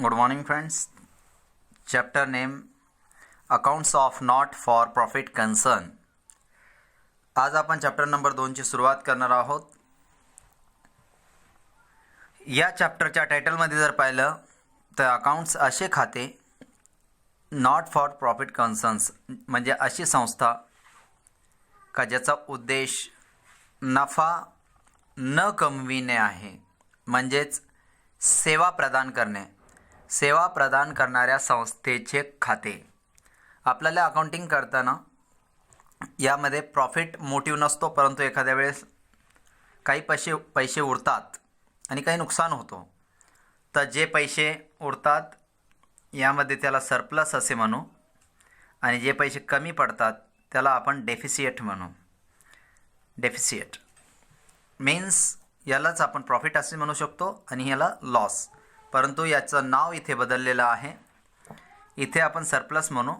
Good morning, friends. Chapter name Accounts of Not for Profit Concern. आज आपण chapter number 2 ची सुरुवात करणार आहोत. या चॅप्टरच्या टायटलमध्ये जर पाहिलं तर अकाउंट्स असे खाते नॉट फॉर प्रॉफिट कन्सर्न्स म्हणजे अशी संस्था का ज्याचा उद्देश नफा न कमविणे आहे, म्हणजेच सेवा प्रदान करणे. सेवा प्रदान करणाऱ्या संस्थेचे खाते. आपल्याला अकाउंटिंग करताना यामध्ये प्रॉफिट मोटिव्ह नसतो, परंतु एखाद्या वेळेस काही पैसे उरतात आणि काही नुकसान होतो. तर जे पैसे उरतात यामध्ये त्याला सरप्लस असे म्हणू आणि जे पैसे कमी पडतात त्याला आपण डेफिसिट म्हणू. डेफिसिट मीन्स यालाच आपण प्रॉफिट असे म्हणू शकतो आणि याला लॉस, परंतु याचं नाव इथे बदललेलं आहे. इथे आपण सरप्लस म्हणू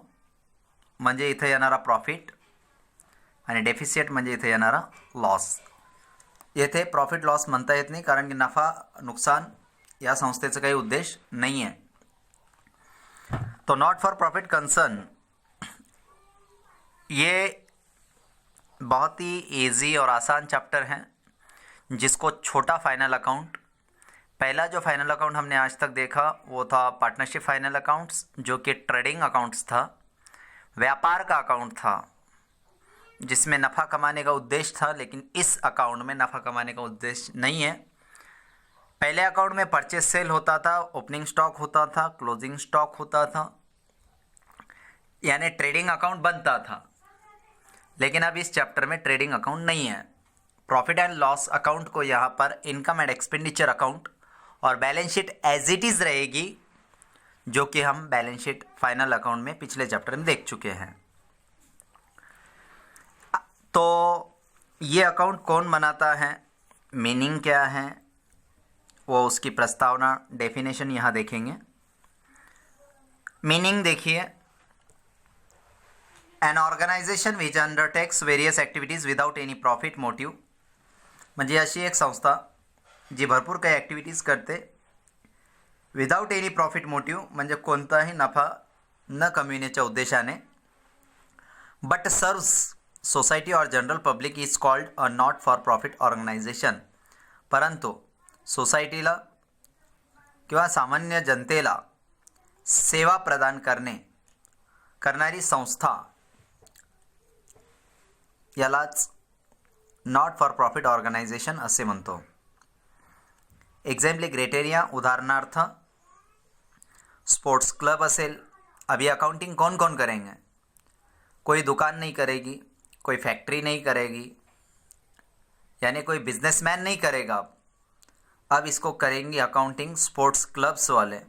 म्हणजे इथे येणारा प्रॉफिट आणि डेफिसिट म्हणजे इथे येणारा लॉस. येथे प्रॉफिट लॉस म्हणता येत नाही, कारण की नफा नुकसान या संस्थेचा काही उद्देश नहीं है. तो नॉट फॉर प्रॉफिट कंसर्न ये बहुत ही इजी और आसान चैप्टर है, जिसको छोटा फाइनल अकाउंट, पहला जो फाइनल अकाउंट हमने आज तक देखा वो था पार्टनरशिप फाइनल अकाउंट्स, जो कि ट्रेडिंग अकाउंट्स था, व्यापार का अकाउंट था जिसमें नफ़ा कमाने का उद्देश्य था. लेकिन इस अकाउंट में नफ़ा कमाने का उद्देश्य नहीं है. पहले अकाउंट में परचेस सेल होता था, ओपनिंग स्टॉक होता था, क्लोजिंग स्टॉक होता था, यानी ट्रेडिंग अकाउंट बनता था. लेकिन अब इस चैप्टर में ट्रेडिंग अकाउंट नहीं है. प्रॉफिट एंड लॉस अकाउंट को यहाँ पर इनकम एंड एक्सपेंडिचर अकाउंट और balance sheet as it is रहेगी, जो कि हम बैलेंस शीट फाइनल अकाउंट में पिछले चैप्टर में देख चुके हैं. तो ये अकाउंट कौन बनाता है, मीनिंग क्या है, वो उसकी प्रस्तावना डेफिनेशन यहाँ देखेंगे. मीनिंग देखिए, an organisation which undertakes various activities without any profit motive, म्हणजे अशी एक संस्था जी भरपूर काही ॲक्टिव्हिटीज करते विदाउट एनी प्रॉफिट मोटिव्ह, म्हणजे कोणताही नफा न कमविण्याच्या उद्देशाने, बट सर्व्स सोसायटी और general public is called a not for profit organisation. परंतु सोसायटीला किंवा सामान्य जनतेला सेवा प्रदान करणारी संस्था यालाच नॉट फॉर प्रॉफिट ऑर्गनायझेशन असे म्हणतो. एक्झाम्पली क्रायटेरिया, उदाहरणार्थ स्पोर्ट्स क्लब असेल. अभी अकाउंटिंग कौन कौन करेंगे? कोई दुकान नहीं करेगी, कोई फैक्ट्री नहीं करेगी, यानी कोई बिजनेसमैन नहीं करेगा. अब इसको करेंगी अकाउंटिंग स्पोर्ट्स क्लब्स वाले.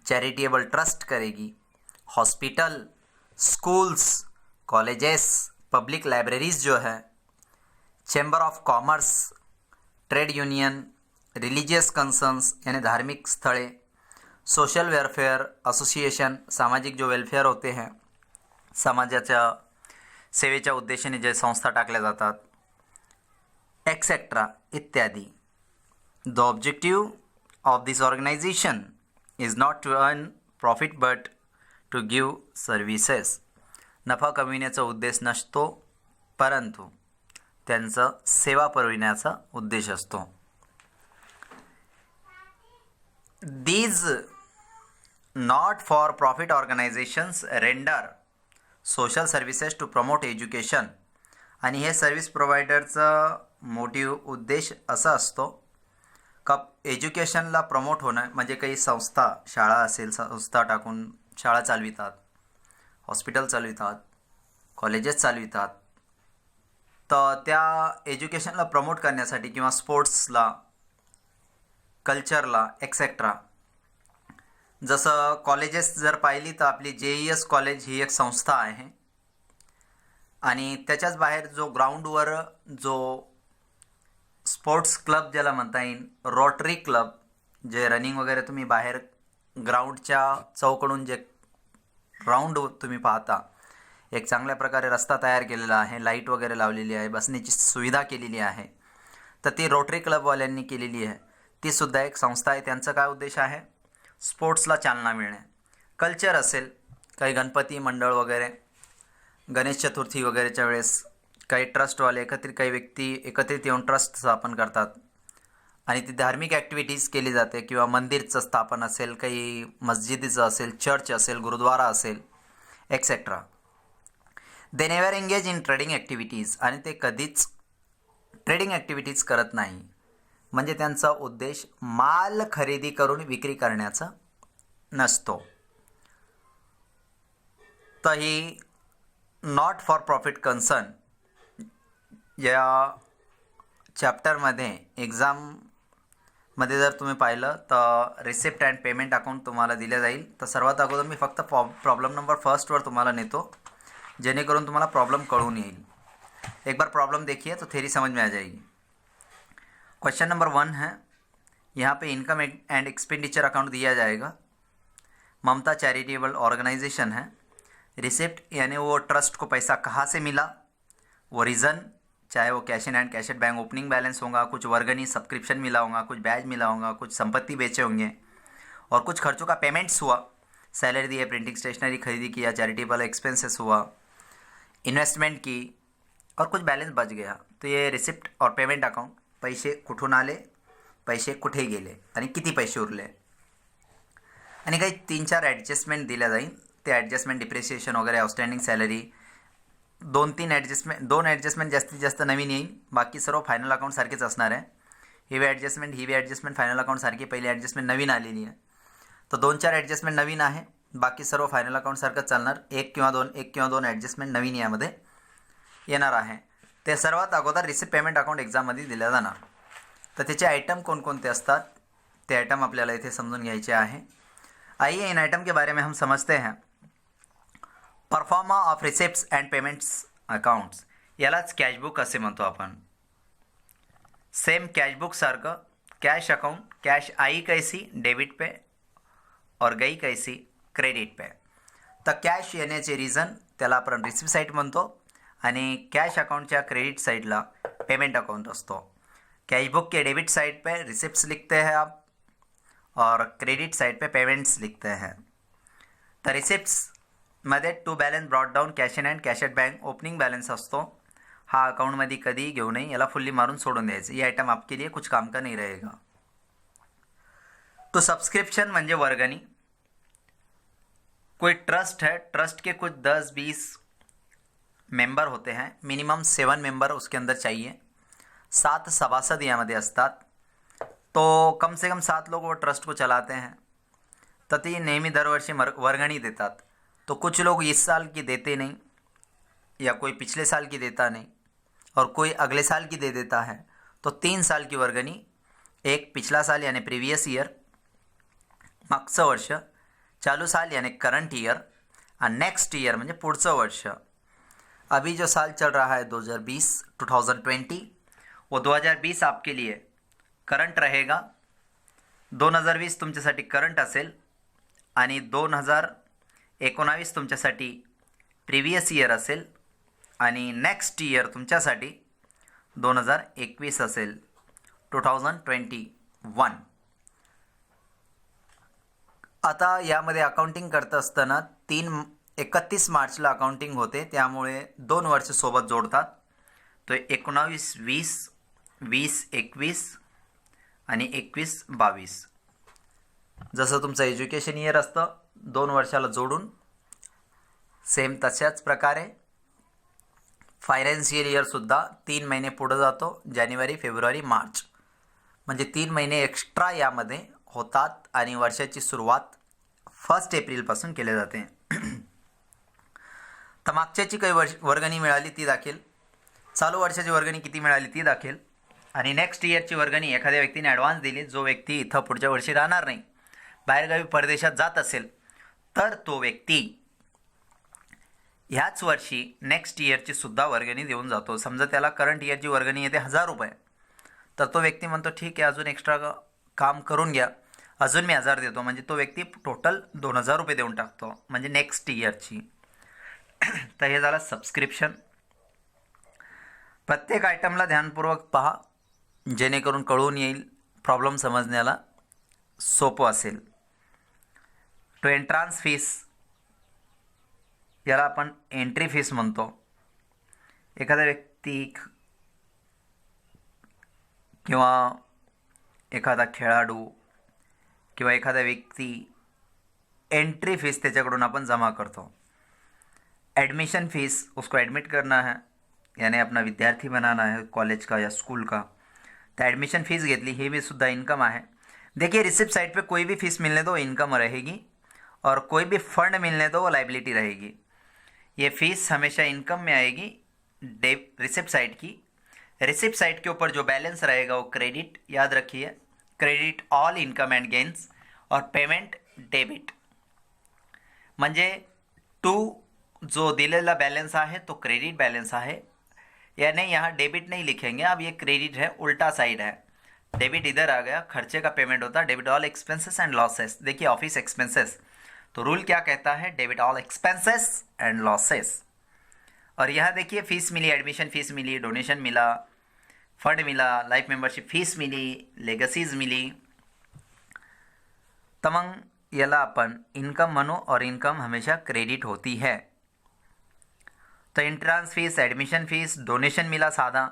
चैरिटेबल ट्रस्ट करेगी, hospital, schools, colleges, public libraries जो है, chamber of commerce, trade union, religious concerns यानी धार्मिक स्थळे, सोशल वेलफेअर असोसिएशन, सामाजिक जो वेलफेअर होते हैं, समाजाच्या सेवेच्या उद्देशाने जे संस्था टाकल्या जातात, एक्सेट्रा इत्यादी. The objective of this organisation is not to earn profit but to give services. नफा कमविण्याचा उद्देश नसतो, परंतु त्यांचा सेवा पुरविण्याचा उद्देश असतो. These not for profit organizations render social services to promote education. आणि हे सर्व्हिस प्रोव्हायडरचा मोटिव्ह उद्देश असा असतो का एज्युकेशनला प्रमोट होणं, म्हणजे काही संस्था, शाळा असेल, संस्था टाकून शाळा चालवितात, हॉस्पिटल चालवितात, कॉलेजेस चालवितात, तर त्या एज्युकेशनला प्रमोट करण्यासाठी किंवा स्पोर्ट्सला, कल्चरला एक्सेट्रा. जसं कॉलेजेस जर पाहिली तर आपली JES कॉलेज ही एक संस्था आहे, आणि त्याच्याच बाहेर जो ग्राउंडवर जो स्पोर्ट्स क्लब ज्याला म्हणता येईल, रोटरी क्लब, जे रनिंग वगैरे तुम्ही बाहेर ग्राउंडच्या चौकडून जे राऊंड तुम्ही पाहता, एक चांगल्या प्रकारे रस्ता तयार केलेला आहे, लाईट वगैरे लावलेली आहे, बसण्याची सुविधा केलेली आहे, तर ती रोटरी क्लबवाल्यांनी केलेली आहे. ती सुद्धा एक संस्था आहे. त्यांचा काय उद्देश आहे? स्पोर्ट्सला चालना मिळणे, कल्चर असेल, काही गणपती मंडळ वगैरे, गणेश चतुर्थी वगैरेच्या वेळेस काही ट्रस्टवाले एकत्रित, काही व्यक्ती एकत्रित येऊन ट्रस्ट स्थापन करतात आणि ती धार्मिक ॲक्टिव्हिटीज केली जाते, किंवा मंदिरचं स्थापन असेल, काही मस्जिदीचं असेल, चर्च असेल, गुरुद्वारा असेल, etcetera. They never engage in trading activities, आणि ते कधीच ट्रेडिंग ॲक्टिव्हिटीज करत नाही. म्हणजे त्यांचा उद्देश माल खरेदी करून विक्री करण्याचा नसतो. तर ही नॉट फॉर प्रॉफिट कन्सर्न या चॅप्टरमध्ये एक्झाममध्ये जर तुम्ही पाहिलं तर रिसिप्ट अँड पेमेंट अकाउंट तुम्हाला दिले जाईल. तर सर्वात अगोदर मी फक्त प्रॉब्लेम नंबर फर्स्टवर तुम्हाला नेतो, जेणेकरून तुम्हाला प्रॉब्लम कळून येईल. एक बार प्रॉब्लम देखिए तो थ्योरी समझ में आ जाएगी. क्वेश्चन नंबर 1 है, यहाँ पे इनकम एंड एक्सपेंडिचर अकाउंट दिया जाएगा. ममता चैरिटेबल ऑर्गेनाइजेशन है. रिसिप्ट यानी वो ट्रस्ट को पैसा कहाँ से मिला, वो रीज़न, चाहे वो cash in hand, cash at bank, opening balance होगा, कुछ वर्गनी सब्सक्रिप्शन मिला होगा, कुछ बैज मिला होगा, कुछ संपत्ति बेचे होंगे, और कुछ खर्चों का पेमेंट्स हुआ, सैलरी दी है, प्रिंटिंग स्टेशनरी खरीदी किया, चैरिटेबल एक्सपेंसेस हुआ, इन्वेस्टमेंट की, और कुछ बैलेंस बच गया. तो ये रिसिप्ट और पेमेंट अकाउंट, पैसे कुठून आले, पैसे कुठे गेले आणि किती पैसे उरले, आणि काही 3-4 ॲडजस्टमेंट दिल्या जाईल. ते ॲडजस्टमेंट डिप्रिसिएशन वगैरे, आउटस्टँडिंग सॅलरी, 2-3 ॲडजस्टमेंट जास्तीत जास्त नवीन येईल. बाकी सर्व फायनल अकाउंट सारखेच असणार आहे. ही बी ॲडजस्टमेंट फायनल अकाउंट सारखी, पहिली ॲडजस्टमेंट नवीन आलेली आहे. तर 2-4 ॲडजस्टमेंट नवीन आहे, बाकी सर्व फायनल अकाउंट सारखंच चालणार. एक किंवा दोन ॲडजस्टमेंट नवीन यामध्ये येणार आहे. ते सर्वात अगोदर रिसिप्ट पेमेंट अकाउंट एक्झाममध्ये दिल्या जाणार. तर त्याचे आयटम कोणकोणते असतात ते आयटम आपल्याला इथे समजून घ्यायचे आहे. आइए इन आइटम के बारे में हम समझते हैं. Pro forma of receipts and payments accounts, यालाच कॅशबुक असे म्हणतो आपण. सेम कॅशबुक सारखं कॅश अकाउंट, कॅश आई कैसी डेबिट पे और गई कैसी क्रेडिट पे. तर कॅश येण्याचे रिझन त्याला आपण रिसिप्ट साईड म्हणतो, आणि कॅश अकाउंटच्या क्रेडिट साइडला पेमेंट अकाउंट असतो. कैशबुक के डेबिट साइड पे रिसिप्ट्स लिखते हैं आप, और क्रेडिट साइड पे पेमेंट्स लिखते हैं. तर रिसिप्ट्समध्ये to balance brought down, cash in hand, cash at bank, opening balance असतो. हा अकाउंटमध्ये कधी घेऊ नये, याला फुल्ली मारून सोडून द्यायचं. ये आयटम आपके लिए कुछ काम का नहीं रहेगा. तो सब्सक्रिप्शन म्हणजे वर्गणी. कोई ट्रस्ट है, ट्रस्ट के कुछ 10-20 मेंबर होते हैं, मिनिमम 7 मेंबर उसके अंदर चाहिए, 7 सभासद यामध्ये असतात. तो कम से कम 7 लोग वो ट्रस्ट को चलाते हैं. तर ती नेहमी दरवर्षी वर्गणी देतात. तो कुछ लोग इस साल की देते नहीं, या कोई पिछले साल की देता नहीं, और कोई अगले साल की दे देता है. तो 3 साल की वर्गणी, एक पिछला साल यानी प्रीवियस ईयर, मागचं वर्ष, चालू साल यानी करंट ईयर, आणि नेक्स्ट ईयर म्हणजे पुढचं वर्ष. अभी जो साल चल रहा है 2020, वो 2020 आपके लिए करंट रहेगा. 2020 तुमच्यासाठी करंट असेल, आणि 2019 तुमच्यासाठी प्रिवियस इयर असेल, आणि नेक्स्ट इयर तुमच्यासाठी 2021 असेल, 2021. आता यामध्ये अकाउंटिंग करत असताना 31 मार्चला अकाउंटिंग होते, त्यामुळे 2 वर्ष सोबत जोडतात. तो 19-20, 20-21 आणि 21-22. जसं तुमचं एज्युकेशन इयर असतं 2 वर्षाला जोडून, सेम तशाच प्रकारे फायनान्शियल इयरसुद्धा 3 महिने पुढं जातो, जानेवारी, फेब्रुवारी, मार्च. म्हणजे 3 महिने एक्स्ट्रा यामध्ये होतात, आणि वर्षाची सुरुवात 1 एप्रिलपासून केली जाते. तर मागच्याची काही वर्गणी मिळाली ती दाखल, चालू वर्षाची वर्गणी किती मिळाली ती दाखल, आणि नेक्स्ट इयरची वर्गणी एखाद्या व्यक्तीने ॲडव्हान्स दिली. जो व्यक्ती इथं पुढच्या वर्षी राहणार नाही, बाहेरगावी परदेशात जात असेल, तर तो व्यक्ती ह्याच वर्षी नेक्स्ट इयरची सुद्धा वर्गणी देऊन जातो. समजा त्याला करंट इयरची वर्गणी येते 1000 रुपये, तर तो व्यक्ती म्हणतो ठीक आहे, अजून एक्स्ट्रा काम करून घ्या, अजून मी 1000 देतो. म्हणजे तो व्यक्ती टोटल 2000 रुपये देऊन टाकतो, म्हणजे नेक्स्ट इयरची. तर हे झालं सबस्क्रिप्शन. प्रत्येक आयटमला ध्यानपूर्वक पहा, जेणेकरून कळून येईल, प्रॉब्लेम समजण्याला सोपं असेल. तो एंट्रान्स फीस याला आपण एंट्री फीस म्हणतो. एखादा व्यक्ती किंवा एखादा खेळाडू किंवा एखादा व्यक्ती एंट्री फीस त्याच्याकडून अपन जमा करतो. एडमिशन फीस, उसको एडमिट करना है यानी अपना विद्यार्थी बनाना है कॉलेज का या स्कूल का, तो एडमिशन फीस घेतली, हे भी सुद्धा इनकम आहे. देखिए रिसिप्ट साइड पे कोई भी फीस मिलने दो इनकम रहेगी और कोई भी फंड मिलने दो वो लाइबिलिटी रहेगी. ये फीस हमेशा इनकम में आएगी रिसिप्ट साइड की. रिसिप्ट साइड के ऊपर जो बैलेंस रहेगा वो क्रेडिट, याद रखिए, credit all income end gains और पेमेंट डेबिट. म्हणजे टू जो दिलेला बैलेंस आहे तो क्रेडिट बैलेंस आहे, यानी यहाँ डेबिट नहीं लिखेंगे, अब ये क्रेडिट है, उल्टा साइड है. डेबिट इधर आ गया, खर्चे का पेमेंट होता है. Debit all expenses and losses. देखिए ऑफिस एक्सपेंसेस, तो रूल क्या कहता है, debit all expenses and losses. और यहाँ देखिए फीस मिली, एडमिशन फीस मिली, डोनेशन मिला, फंड मिला, लाइफ मेंबरशिप फीस मिली, लेगसीज मिली, तर मग याला आपण इनकम म्हणू और इनकम हमेशा क्रेडिट होती है. तो entrance fees, admission fees, donation मिला सादा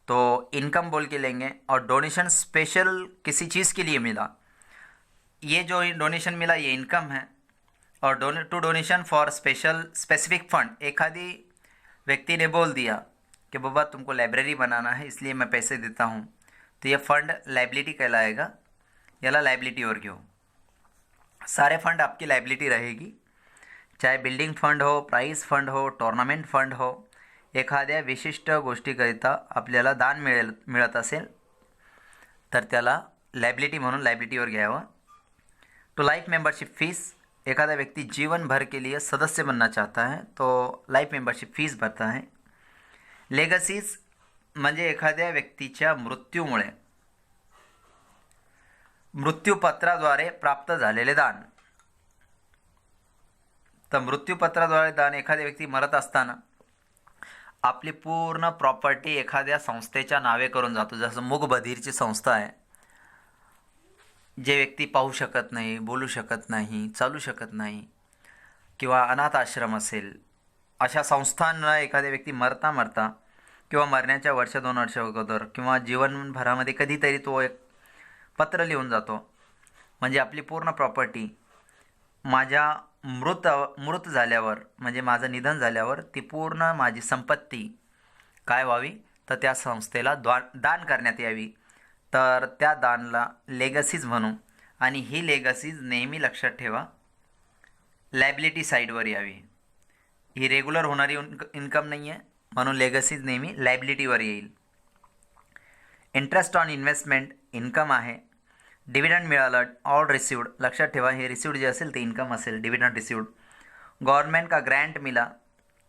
तो इनकम बोल के लेंगे, और डोनेशन स्पेशल किसी चीज़ के लिए मिला, ये जो डोनेशन मिला ये इनकम है. और डोनेशन फॉर स्पेसिफिक फंड, एखादी व्यक्ति ने बोल दिया कि बाबा तुमको लाइब्रेरी बनाना है इसलिए मैं पैसे देता हूँ, तो ये फंड लाइबिलिटी कहलाएगा, याला लाइबिलिटीवर घेऊ. सारे फंड आपकी लाइबिलिटी रहेगी, चाहे बिल्डिंग फंड हो, प्राइज फंड हो, टोर्नामेंट फंड हो. एखाद्या विशिष्ट गोष्टीकरिता आपल्याला दान मिळत असेल तर त्याला लायबिलिटी म्हणून लायबिलिटीवर घ्यावं. तो लाइफ मेंबरशिप फीस, एखादा व्यक्ति जीवन भर के लिए सदस्य बनना चाहता है तो लाइफ मेंबरशिप फीस भरता है. लेगसीज म्हणजे एखाद्या व्यक्तीच्या मृत्यूमुळे मृत्यूपत्राद्वारे प्राप्त झालेले दान. तर मृत्यूपत्राद्वारे दान, एखादा व्यक्ती मरत असताना आपली पूर्ण प्रॉपर्टी एखाद्या संस्थेच्या नावे करून जातो. जसं मूक बधीरची संस्था आहे, जे व्यक्ती पाहू शकत नाही, बोलू शकत नाही, चालू शकत नाही, किंवा अनाथ आश्रम असेल, अशा संस्थांना एखाद्या व्यक्ती मरता किंवा मरण्याच्या वर्ष 2 वर्ष अगोदर किंवा जीवनभरामध्ये कधीतरी तो एक पत्र लिहून जातो, म्हणजे आपली पूर्ण प्रॉपर्टी माझ्या मृत झाल्यावर, म्हणजे माझं निधन झाल्यावर ती पूर्ण माझी संपत्ती काय व्हावी, तर त्या संस्थेला दान करण्यात यावी. तर त्या दानला लेगसीज म्हणू, आणि ही लेगसीज नेहमी लक्षात ठेवा लायबिलिटी साईडवर यावी. ही रेग्युलर होणारी इन्कम नाही आहे, म्हणून लेगसीज नेहमी लायबिलिटीवर येईल. इंटरेस्ट ऑन इन्व्हेस्टमेंट इन्कम आहे. डिव्हिडंड मिळालं, ऑल रिसिव्ड, लक्षात ठेवा हे रिसिव्ड जे असेल ते इन्कम असेल, डिव्हिडंड रिसिव्ड. गव्हर्नमेंट का ग्रँट मिला,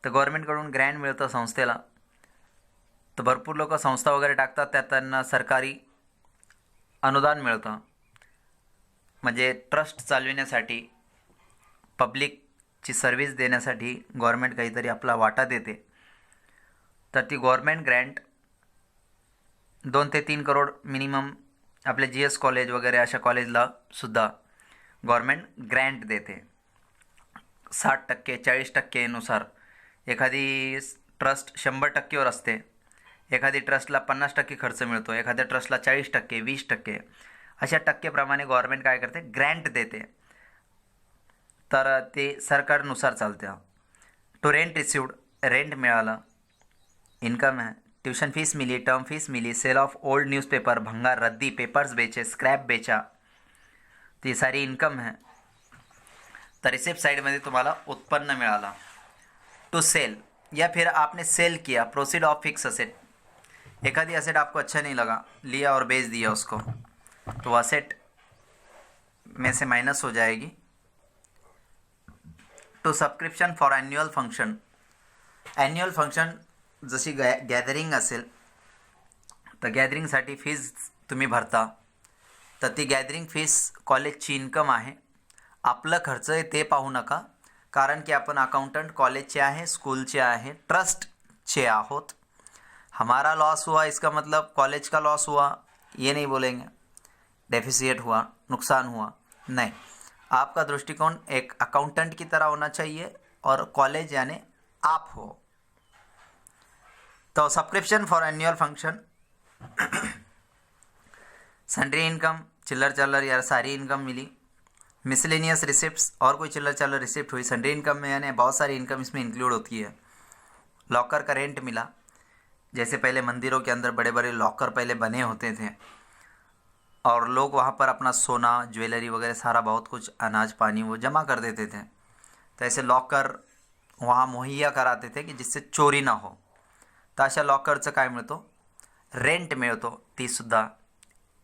तर गव्हर्नमेंटकडून ग्रँट मिळतं संस्थेला, तर भरपूर लोक संस्था वगैरे टाकतात, त्यात त्यांना सरकारी अनुदान मिळतं, म्हणजे ट्रस्ट चालविण्यासाठी, पब्लिकची सर्व्हिस देण्यासाठी गव्हर्नमेंट काहीतरी आपला वाटा देते. तर ती गव्हर्नमेंट ग्रँट 2 ते 3 करोड मिनिमम आपले GS कॉलेज वगैरे अशा कॉलेजला सुद्धा गव्हर्नमेंट ग्रँट देते. 60%, 40% नुसार. एखादी ट्रस्ट 100%वर असते, एखादी ट्रस्टला 50% खर्च मिळतो, एखाद्या ट्रस्टला 40%, 20%, अशा टक्केप्रमाणे गव्हर्नमेंट काय करते, ग्रँट देते. तर ते सरकारनुसार चालतं. टू रेंट रिसिव्ड, रेंट मिळालं, इनकम है. ट्यूशन फीस मिली, टर्म फीस मिली, सेल ऑफ ओल्ड न्यूज़पेपर, भंगार रद्दी, पेपर्स बेचे, स्क्रैप बेचा, तो ये सारी इनकम है. तर रिसिप्ट साइडमध्ये तुम्हाला उत्पन्न मिळाला. टू सेल, या फिर आपने सेल किया, प्रोसीड ऑफ फिक्स असेट. एखादी असेट आपको अच्छा नहीं लगा, लिया और बेच दिया उसको, तो असेट में से माइनस हो जाएगी. To subscription for annual function, annual function जशी गॅदरिंग असेल तर गॅदरिंगसाठी फीज तुम्ही भरता, तर ती गॅदरिंग फीस कॉलेजची इन्कम आहे. आपलं खर्च आहे ते पाहू नका, कारण की आपण अकाउंटंट कॉलेजचे आहे, स्कूलचे आहे, ट्रस्टचे आहोत. हमारा लॉस हुआ इसका मतलब कॉलेज का लॉस हुआ ये नहीं बोलेंगे, डेफिसिट हुआ, नुकसान हुआ, नहीं. आपका दृष्टिकोण एक अकाउंटेंट की तरह होना चाहिए और कॉलेज यानी आप हो। तो subscription for annual function, sundry income, चिल्लर चल्लर या सारी इनकम मिली, मिसलेनियस रिसिप्ट्स और कोई चिल्लर चल्लर रिसिप्ट हुई। सन्ड्री इनकम में यानी बहुत सारी इनकम इसमें इंक्लूड होती है। लॉकर का रेंट मिला, जैसे पहले मंदिरों के अंदर बड़े बड़े लॉकर पहले बने होते थे और लोग वहाँ पर अपना सोना ज्वेलरी वगैरह सारा बहुत कुछ अनाज पानी वो जमा कर देते थे, तो ऐसे लॉकर वहाँ मुहैया कराते थे की जिससे चोरी ना हो। तर अशा लॉकरचं काय मिळतो, रेंट मिळतो, ती सुद्धा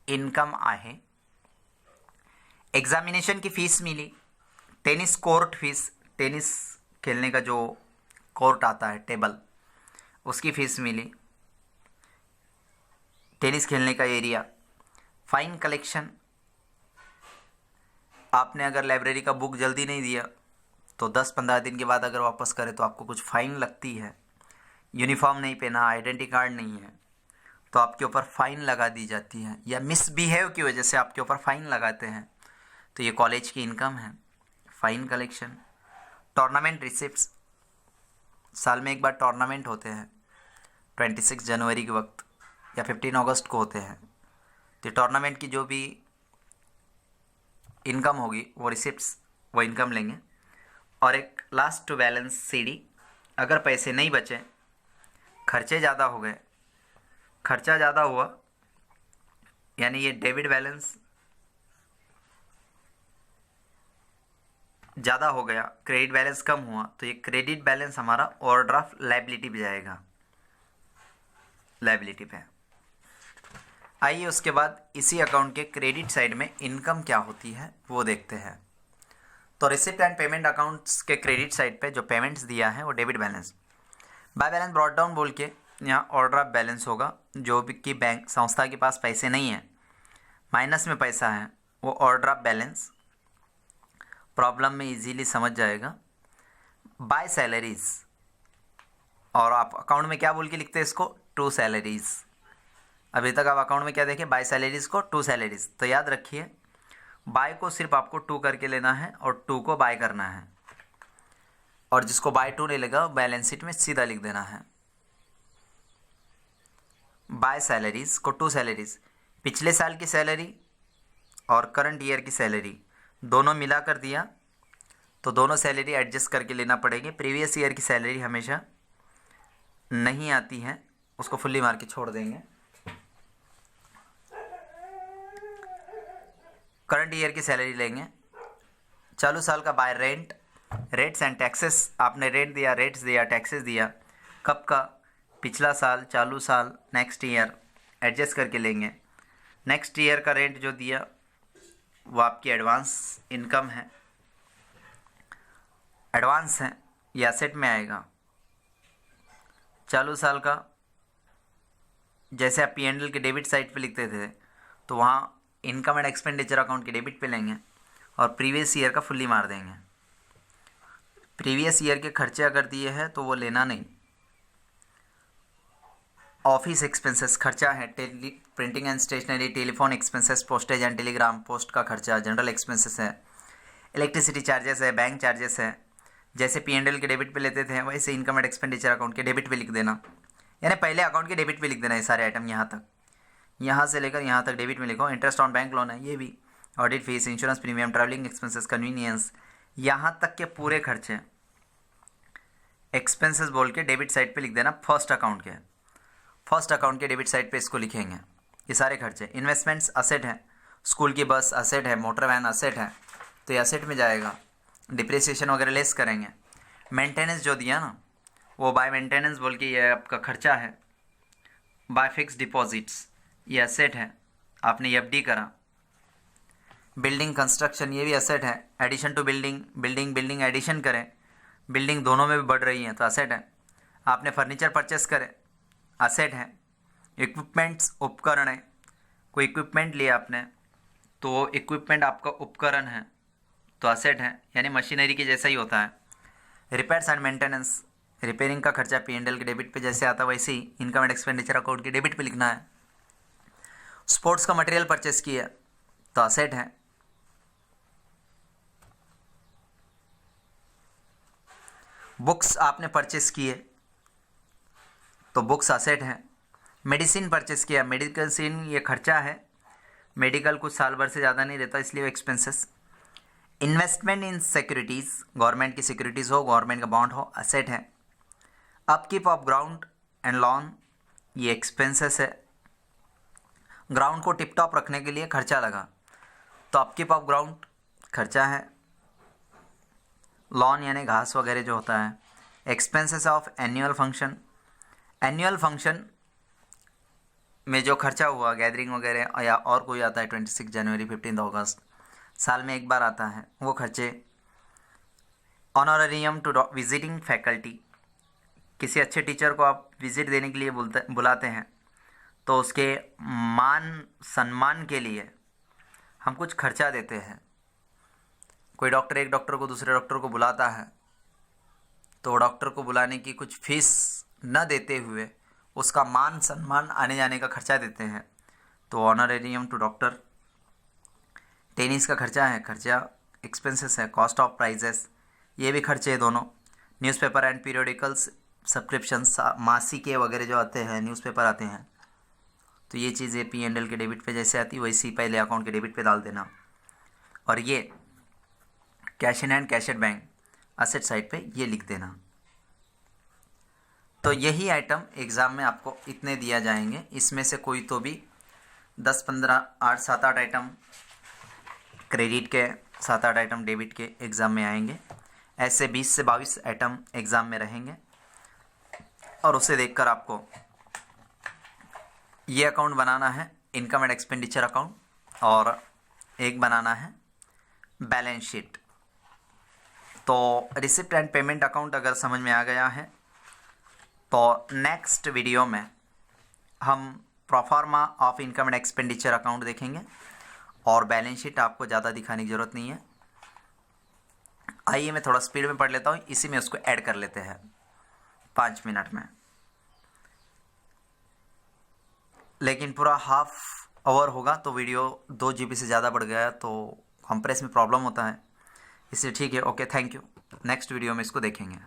इनकम आहे। एग्जामिनेशन की फ़ीस मिली, टेनिस कोर्ट फीस, टेनिस खेलने का जो कोर्ट आता है टेबल, उसकी फ़ीस मिली, टेनिस खेलने का एरिया। फ़ाइन कलेक्शन, आपने अगर लाइब्रेरी का बुक जल्दी नहीं दिया तो 10-15 दिन के बाद अगर वापस करें तो आपको कुछ फ़ाइन लगती है। यूनिफॉर्म नहीं पहना, आइडेंटिटी कार्ड नहीं है तो आपके ऊपर फ़ाइन लगा दी जाती है, या मिसबिहेव की वजह से आपके ऊपर फ़ाइन लगाते हैं, तो ये कॉलेज की इनकम है, फ़ाइन कलेक्शन। टूर्नामेंट रिसिप्ट्स, साल में एक बार टूर्नामेंट होते हैं 26 जनवरी के वक्त या 15 अगस्त को होते हैं, तो टूर्नामेंट की जो भी इनकम होगी वो रिसिप्ट्स वो इनकम लेंगे। और एक लास्ट टू बैलेंस सीडी, अगर पैसे नहीं बचे, खर्चे ज़्यादा हो गए, खर्चा ज़्यादा हुआ यानी ये डेबिट बैलेंस ज़्यादा हो गया, क्रेडिट बैलेंस कम हुआ, तो ये क्रेडिट बैलेंस हमारा ओवरड्राफ्ट लायबिलिटी पे जाएगा, लायबिलिटी पे। आइए उसके बाद इसी अकाउंट के क्रेडिट साइड में इनकम क्या होती है वो देखते हैं। तो रिसिप्ट एंड पेमेंट अकाउंट्स के क्रेडिट साइड पे जो पेमेंट्स दिया है वो debit balance. By balance brought down बोल के यहाँ ओवरड्राफ्ट बैलेंस होगा, जो भी कि बैंक संस्था के पास पैसे नहीं है, माइनस में पैसा है, वो ओवरड्राफ्ट बैलेंस प्रॉब्लम में इजीली समझ जाएगा। बाय सैलरीज, और आप अकाउंट में क्या बोल के लिखते हैं इसको, टू सैलरीज। अभी तक आप अकाउंट में क्या देखें, बाय सैलरीज को टू सैलरीज, तो याद रखिए बाय को सिर्फ आपको टू करके लेना है और टू को बाय करना है, और जिसको बाय टू नहीं लगा बैलेंस शीट में सीधा लिख देना है। बाय सैलरीज को टू सैलरीज, पिछले साल की सैलरी और करंट ईयर की सैलरी दोनों मिला कर दिया तो दोनों सैलरी एडजस्ट करके लेना पड़ेगी। प्रीवियस ईयर की सैलरी हमेशा नहीं आती है, उसको फुल्ली मार के छोड़ देंगे। करंट ईयर की सैलरी लेंगे। चालू साल का bye rent, rates end taxes, आपने रेंट दिया, रेट्स दिया, टैक्सेस दिया, कब का, पिछला साल, चालू साल, नेक्स्ट ईयर, एडजस्ट करके लेंगे। नेक्स्ट ईयर का रेंट जो दिया वो आपकी एडवांस इनकम है, एडवांस है, ये एसेट में आएगा। चालू साल का जैसे आप P&L के डेबिट साइड पे लिखते थे तो वहाँ इनकम एंड एक्सपेंडिचर अकाउंट के डेबिट पे लेंगे और प्रीवियस ईयर का फुल्ली मार देंगे। प्रीवियस ईयर के खर्चे अगर दिए हैं तो वो लेना नहीं। ऑफिस एक्सपेंसेस खर्चा है, printing and stationery, telephone expenses, postage and telegram post का खर्चा, जनरल एक्सपेंसेस है, इलेक्ट्रिसिटी चार्जेस है, बैंक चार्जेस है। जैसे P&L के डेबिट पे लेते थे वैसे इनकम एंड एक्सपेंडिचर अकाउंट के डेबिट पे लिख देना, यानी पहले अकाउंट के डेबिट पे लिख देना ये सारे आइटम, यहाँ तक, यहाँ से लेकर यहाँ तक डेबिट में लिखो। इंटरेस्ट ऑन बैंक लोन है ये भी, audit fees, insurance premium, travelling expenses, convenience, यहाँ तक के पूरे खर्चे एक्सपेंसेस बोल के डेबिट साइड पे लिख देना। फर्स्ट अकाउंट के डेबिट साइड पे इसको लिखेंगे, ये सारे खर्चे। इन्वेस्टमेंट्स असेट है, स्कूल की बस असेट है, मोटर वैन असेट है, तो ये असेट में जाएगा। डिप्रिसिएशन वगैरह लेस करेंगे। मेंटेनेंस जो दिया ना वो बाय मेंटेनेंस बोल के ये आपका खर्चा है। बाय फिक्स डिपॉजिट्स ये असेट है, आपने FD करा। बिल्डिंग कंस्ट्रक्शन ये भी असेट है। एडिशन टू बिल्डिंग एडिशन करें, बिल्डिंग दोनों में भी बढ़ रही है तो असेट है। आपने फर्नीचर परचेस करे, असेट है। इक्विपमेंट्स उपकरण है, कोई इक्विपमेंट लिया आपने तो वो इक्विपमेंट आपका उपकरण है तो असेट है, यानी मशीनरी के जैसा ही होता है। रिपेयर्स एंड मेंटेनेंस, रिपेयरिंग का खर्चा P&L के डेबिट पे जैसे आता वैसे ही इनकम एंड एक्सपेंडिचर अकाउंट के डेबिट पे लिखना है। स्पोर्ट्स का मटेरियल परचेस किया तो असेट है। बुक्स आपने परचेस किए तो बुक्स असेट हैं। मेडिसिन परचेस किया, मेडिसिन ये खर्चा है, मेडिकल कुछ साल भर से ज़्यादा नहीं रहता इसलिए वो expenses. Investment in securities, government की सिक्योरिटीज़ हो, गवर्नमेंट का बॉन्ड हो, असेट है। Upkeep of ground end lawn, ये एक्सपेंसेस है। ग्राउंड को टिप टॉप रखने के लिए खर्चा लगा तो अपकीप ऑफ ग्राउंड खर्चा है। लॉन यानी घास वगैरह जो होता है। Expenses of annual function, annual function में जो खर्चा हुआ, गैदरिंग वगैरह या और कोई आता है 26 जनवरी 15 अगस्त, साल में एक बार आता है, वो खर्चे। ऑनोरेरियम टू विजिटिंग फैकल्टी, किसी अच्छे टीचर को आप विज़िट देने के लिए बुलाते हैं तो उसके मान सम्मान के लिए हम कुछ खर्चा देते हैं। कोई डॉक्टर एक डॉक्टर को दूसरे डॉक्टर को बुलाता है तो डॉक्टर को बुलाने की कुछ फीस न देते हुए उसका मान सम्मान आने जाने का खर्चा देते हैं तो ऑनरेरियम टू डॉक्टर। टेनिस का खर्चा है, खर्चा एक्सपेंसेस है। कॉस्ट ऑफ प्राइजेस, ये भी खर्चे हैं दोनों। न्यूज़पेपर एंड पीरियडिकल्स सब्सक्रिप्शंस, मासिके वगैरह जो आते हैं, न्यूज़पेपर आते हैं, तो ये चीज़ें P&L के डेबिट पे जैसे आती वैसी पहले अकाउंट के डेबिट पे डाल देना। और ये cash in hand, cash at bank, asset side पे ये लिख देना। तो यही आइटम एग्ज़ाम में आपको इतने दिया जाएंगे, इसमें से कोई तो भी 10, 15, 8, 7, 8 आइटम क्रेडिट के, 7, 8 आइटम डेबिट के एग्ज़ाम में आएंगे। ऐसे 20 से 22 आइटम एग्ज़ाम में रहेंगे और उसे देखकर आपको ये अकाउंट बनाना है, इनकम एंड एक्सपेंडिचर अकाउंट, और एक बनाना है बैलेंस शीट। तो रिसिप्ट एंड पेमेंट अकाउंट अगर समझ में आ गया है तो नेक्स्ट वीडियो में हम proforma of income and expenditure account देखेंगे और बैलेंस शीट आपको ज़्यादा दिखाने की ज़रूरत नहीं है। आइए मैं थोड़ा स्पीड में पढ़ लेता हूँ, इसी में उसको ऐड कर लेते हैं 5 मिनट में। लेकिन पूरा हाफ आवर होगा तो वीडियो 2 GB से ज़्यादा बढ़ गया तो कंप्रेस में प्रॉब्लम होता है, इसलिए ठीक है। Okay, thank you. Next video में इसको देखेंगे।